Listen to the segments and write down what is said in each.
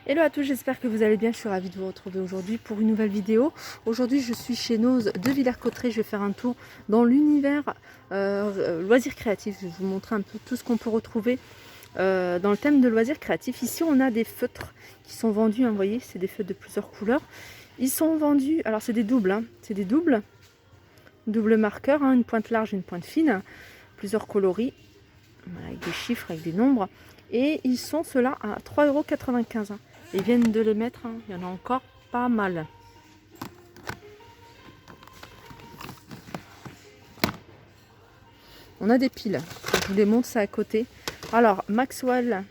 Hello à tous, j'espère que vous allez bien. Je suis ravie de vous retrouver aujourd'hui pour une nouvelle vidéo. Aujourd'hui, je suis chez Nose de Villers-Cotterêts. Je vais faire un tour dans l'univers loisirs créatifs. Je vais vous montrer un peu tout ce qu'on peut retrouver dans le thème de loisirs créatifs. Ici, on a des feutres qui sont vendus. Hein, vous voyez, c'est des feutres de plusieurs couleurs. Ils sont vendus, alors c'est des doubles. Hein, c'est des doubles marqueurs, hein, une pointe large, une pointe fine, plusieurs coloris, avec des chiffres, avec des nombres. Et ils sont ceux-là à 3,95 €. Ils viennent de les mettre, hein. Il y en a encore pas mal. On a des piles, je vous les montre ça à côté. Alors Maxwell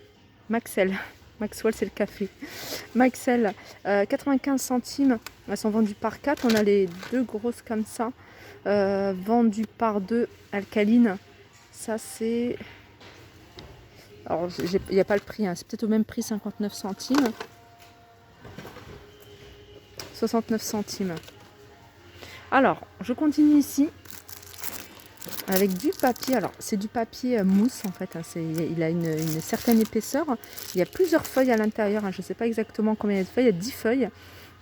c'est le café. Maxwell, 95 centimes, elles sont vendues par 4. On a les deux grosses comme ça, vendues par 2 alcalines. Ça c'est... Alors il n'y a pas le prix, hein. C'est peut-être au même prix, 59 centimes. 69 centimes. Alors, je continue ici avec du papier. Alors, c'est du papier mousse en fait. Hein. Il a une certaine épaisseur. Il y a plusieurs feuilles à l'intérieur. Hein. Je ne sais pas exactement combien il y a de feuilles. Il y a 10 feuilles.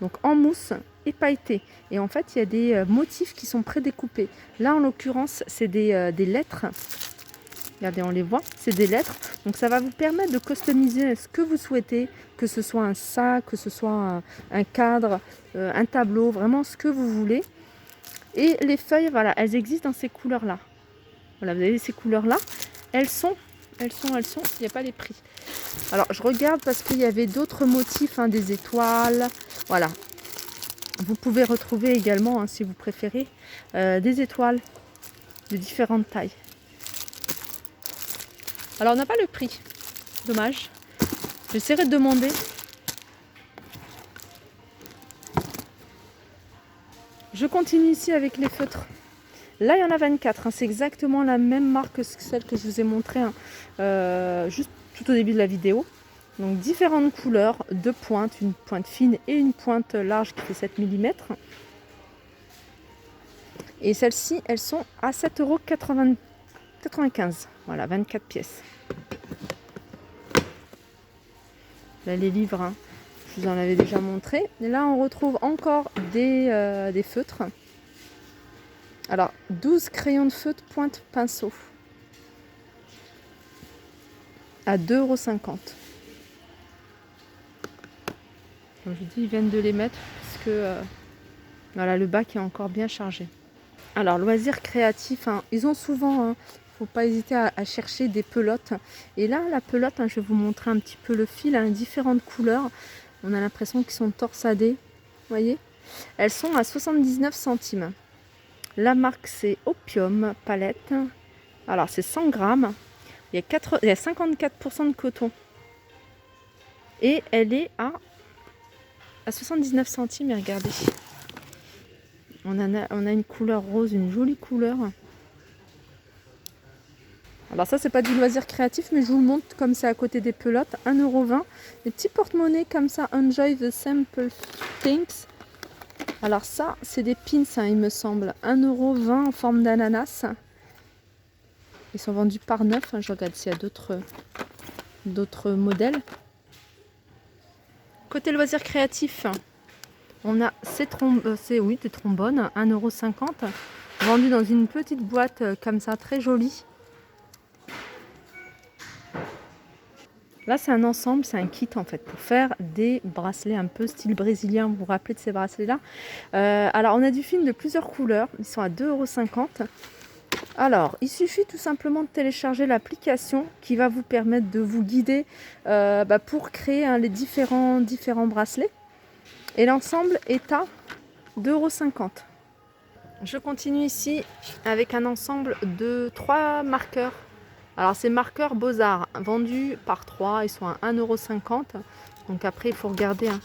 Donc, en mousse et pailleté. Et en fait, il y a des motifs qui sont prédécoupés. Là, en l'occurrence, c'est des lettres. Regardez, on les voit, c'est des lettres. Donc ça va vous permettre de customiser ce que vous souhaitez, que ce soit un sac, que ce soit un cadre, un tableau, vraiment ce que vous voulez. Et les feuilles, voilà, elles existent dans ces couleurs-là. Voilà, vous avez ces couleurs-là. Elles sont, il n'y a pas les prix. Alors je regarde parce qu'il y avait d'autres motifs, hein, des étoiles, voilà. Vous pouvez retrouver également, hein, si vous préférez, des étoiles de différentes tailles. Alors on n'a pas le prix, dommage. J'essaierai de demander. Je continue ici avec les feutres. Là il y en a 24, hein. C'est exactement la même marque que celle que je vous ai montrée, hein, juste tout au début de la vidéo. Donc différentes couleurs, deux pointes, une pointe fine et une pointe large qui fait 7 mm. Et celles-ci, elles sont à 7,95 €. Voilà, 24 pièces. Là, les livres, hein, je vous en avais déjà montré. Et là, on retrouve encore des feutres. Alors, 12 crayons de feutre pointe pinceau. À 2,50 €. Comme je dis, ils viennent de les mettre parce que voilà, le bac est encore bien chargé. Alors, loisirs créatifs, hein, ils ont souvent... Hein, faut pas hésiter à chercher des pelotes. Et là, la pelote, hein, je vais vous montrer un petit peu le fil, hein, différentes couleurs. On a l'impression qu'ils sont torsadés. Vous voyez, elles sont à 79 centimes. La marque, c'est Opium Palette. Alors, c'est 100 grammes. Il y a 54% de coton. Et elle est à 79 centimes. Et regardez. On a une couleur rose, une jolie couleur. Alors ça, c'est pas du loisir créatif, mais je vous le montre comme c'est à côté des pelotes. 1,20 €. Des petits porte-monnaies comme ça. Enjoy the simple things. Alors ça, c'est des pins, hein, il me semble. 1,20 € en forme d'ananas. Ils sont vendus par 9. Hein, je regarde s'il y a d'autres modèles. Côté loisir créatif, on a des trombones, 1,50 €. Vendus dans une petite boîte comme ça, très jolie. Là, c'est un ensemble, c'est un kit en fait pour faire des bracelets un peu style brésilien. Vous vous rappelez de ces bracelets-là? Alors, on a du film de plusieurs couleurs. Ils sont à 2,50 €. Alors, il suffit tout simplement de télécharger l'application qui va vous permettre de vous guider pour créer, hein, les différents bracelets. Et l'ensemble est à 2,50 €. Je continue ici avec un ensemble de 3 marqueurs. Alors, ces marqueurs Beaux-Arts, vendus par 3, ils sont à 1,50 €. Donc après, il faut regarder, hein,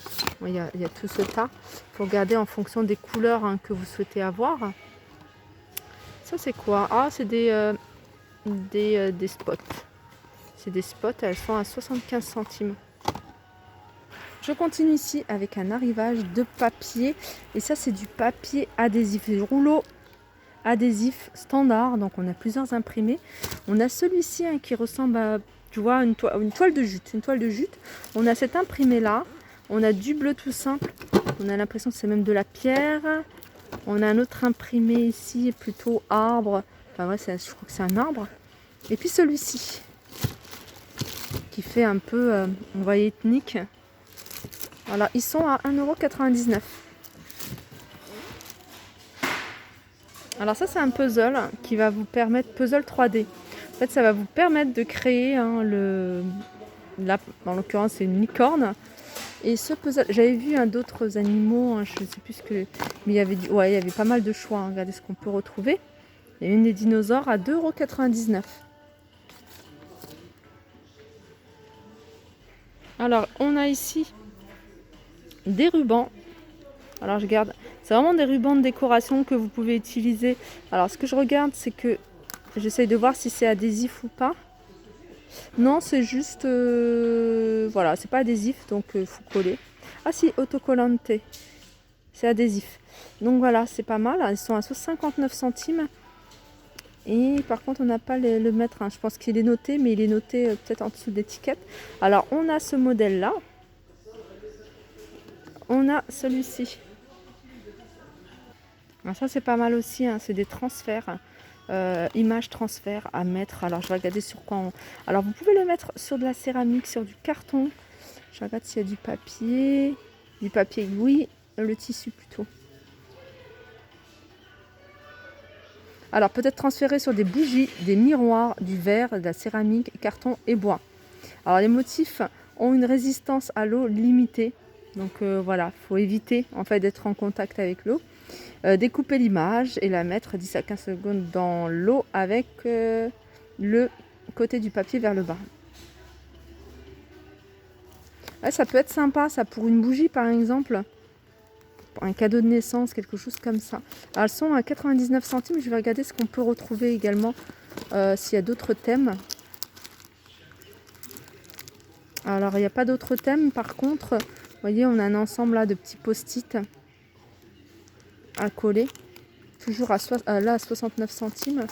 il y a tout ce tas. Il faut regarder en fonction des couleurs, hein, que vous souhaitez avoir. Ça, c'est quoi? Ah, c'est des spots. C'est des spots, elles sont à 75 centimes. Je continue ici avec un arrivage de papier. Et ça, c'est du papier adhésif. Des rouleaux adhésif standard, donc on a plusieurs imprimés. On a celui-ci, hein, qui ressemble à tu vois, une toile de jute. Une toile de jute. On a cet imprimé là. On a du bleu tout simple. On a l'impression que c'est même de la pierre. On a un autre imprimé ici, plutôt arbre. Enfin ouais, je crois que c'est un arbre. Et puis celui-ci, qui fait un peu, on voit ethnique. Voilà, ils sont à 1,99 €. Alors ça, c'est un puzzle qui va vous permettre, puzzle 3D. En fait, ça va vous permettre de créer là, en l'occurrence, c'est une licorne. Et ce puzzle, j'avais vu d'autres animaux, hein, je ne sais plus ce que, mais il y avait il y avait pas mal de choix. Hein. Regardez ce qu'on peut retrouver. Il y a une des dinosaures à 2,99 €. Alors, on a ici des rubans. Alors, je garde. C'est vraiment des rubans de décoration que vous pouvez utiliser. Alors, ce que je regarde, c'est que j'essaye de voir si c'est adhésif ou pas. Non, c'est juste... voilà, c'est pas adhésif, donc il faut coller. Ah si, autocollante. C'est adhésif. Donc voilà, c'est pas mal. Ils sont à 59 centimes. Et par contre, on n'a pas le mètre. Hein. Je pense qu'il est noté, mais il est noté peut-être en dessous de l'étiquette. Alors, on a ce modèle-là. On a celui-ci. Ça, c'est pas mal aussi. Hein. C'est des transferts. Images transfert à mettre. Alors, je vais regarder sur quoi on... Alors, vous pouvez le mettre sur de la céramique, sur du carton. Je regarde s'il y a du papier. Du papier, oui. Le tissu plutôt. Alors, peut-être transférer sur des bougies, des miroirs, du verre, de la céramique, carton et bois. Alors, les motifs ont une résistance à l'eau limitée. Donc, voilà, il faut éviter en fait d'être en contact avec l'eau. Découper l'image et la mettre 10 à 15 secondes dans l'eau avec le côté du papier vers le bas. Ouais, ça peut être sympa, ça, pour une bougie par exemple. Un cadeau de naissance, quelque chose comme ça. Alors, elles sont à 99 centimes. Je vais regarder ce qu'on peut retrouver également s'il y a d'autres thèmes. Alors, il n'y a pas d'autres thèmes. Par contre, vous voyez, on a un ensemble là de petits post-it à coller. Toujours là à 69 centimes.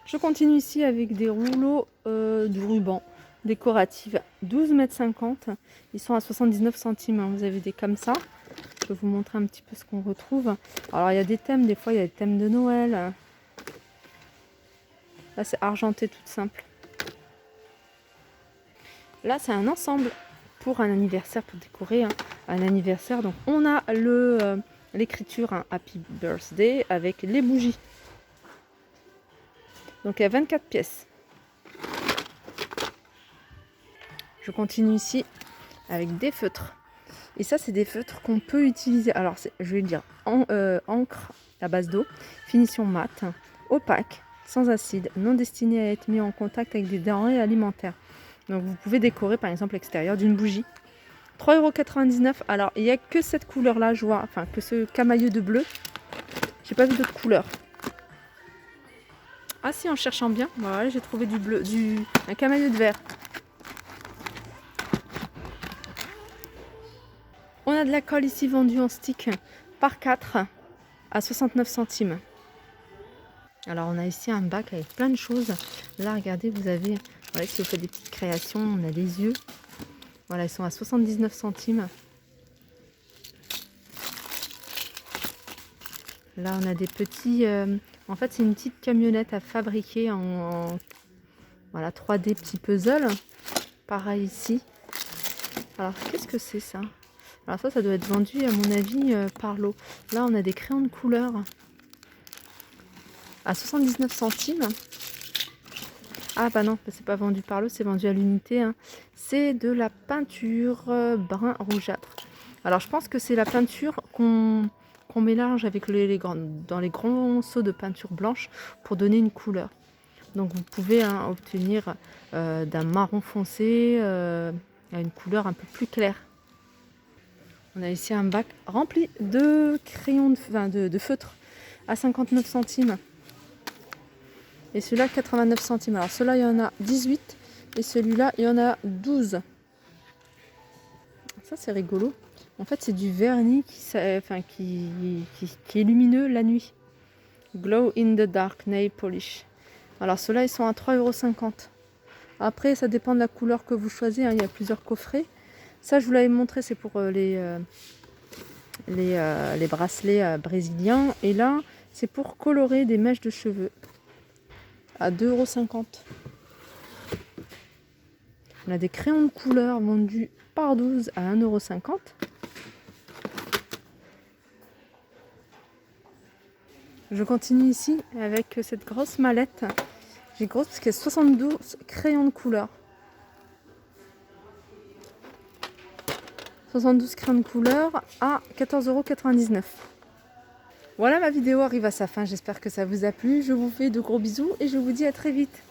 Je continue ici avec des rouleaux de ruban décoratifs 12,50 m. Ils sont à 79 centimes. Hein. Vous avez des comme ça. Je vais vous montrer un petit peu ce qu'on retrouve. Alors, il y a des thèmes. Des fois, il y a des thèmes de Noël. Là, c'est argenté tout simple. Là, c'est un ensemble pour un anniversaire, pour décorer un anniversaire. Donc, on a l'écriture Happy Birthday avec les bougies. Donc, il y a 24 pièces. Je continue ici avec des feutres. Et ça, c'est des feutres qu'on peut utiliser. Alors, je vais dire encre à base d'eau, finition mate, opaque, sans acide, non destiné à être mis en contact avec des denrées alimentaires. Donc, vous pouvez décorer par exemple l'extérieur d'une bougie. 3,99 €. Alors, il n'y a que cette couleur-là, je vois, enfin, que ce camailleux de bleu. J'ai pas vu d'autres couleurs. Ah si, en cherchant bien, voilà, j'ai trouvé du bleu, un camailleux de vert. On a de la colle ici vendue en stick par 4 à 69 centimes. Alors, on a ici un bac avec plein de choses. Là, regardez, vous avez, voilà, si vous faites des petites créations, on a des yeux. Voilà, ils sont à 79 centimes. Là, on a des petits... en fait, c'est une petite camionnette à fabriquer en voilà, 3D petit puzzle. Pareil ici. Alors, qu'est-ce que c'est ça? Alors ça doit être vendu, à mon avis, par lot. Là, on a des crayons de couleur à 79 centimes. Ah bah non, c'est pas vendu par lot, c'est vendu à l'unité. Hein. C'est de la peinture brun rougeâtre. Alors, je pense que c'est la peinture qu'on mélange avec dans les grands seaux de peinture blanche pour donner une couleur. Donc, vous pouvez obtenir d'un marron foncé à une couleur un peu plus claire. On a ici un bac rempli de crayons de feutre à 59 centimes. Et celui-là, 89 centimes. Alors, celui-là, il y en a 18. Et celui-là, il y en a 12. Ça, c'est rigolo. En fait, c'est du vernis qui est lumineux la nuit. Glow in the dark nail polish. Alors ceux-là, ils sont à 3,50 €. Après, ça dépend de la couleur que vous choisissez, hein. Il y a plusieurs coffrets. Ça, je vous l'avais montré, c'est pour les bracelets brésiliens. Et là, c'est pour colorer des mèches de cheveux à 2,50 €. On a des crayons de couleur vendus par 12 à 1,50 €. Je continue ici avec cette grosse mallette. J'ai grosse parce qu'il y a 72 crayons de couleur. 72 crayons de couleur à 14,99 €. Voilà, ma vidéo arrive à sa fin. J'espère que ça vous a plu. Je vous fais de gros bisous et je vous dis à très vite.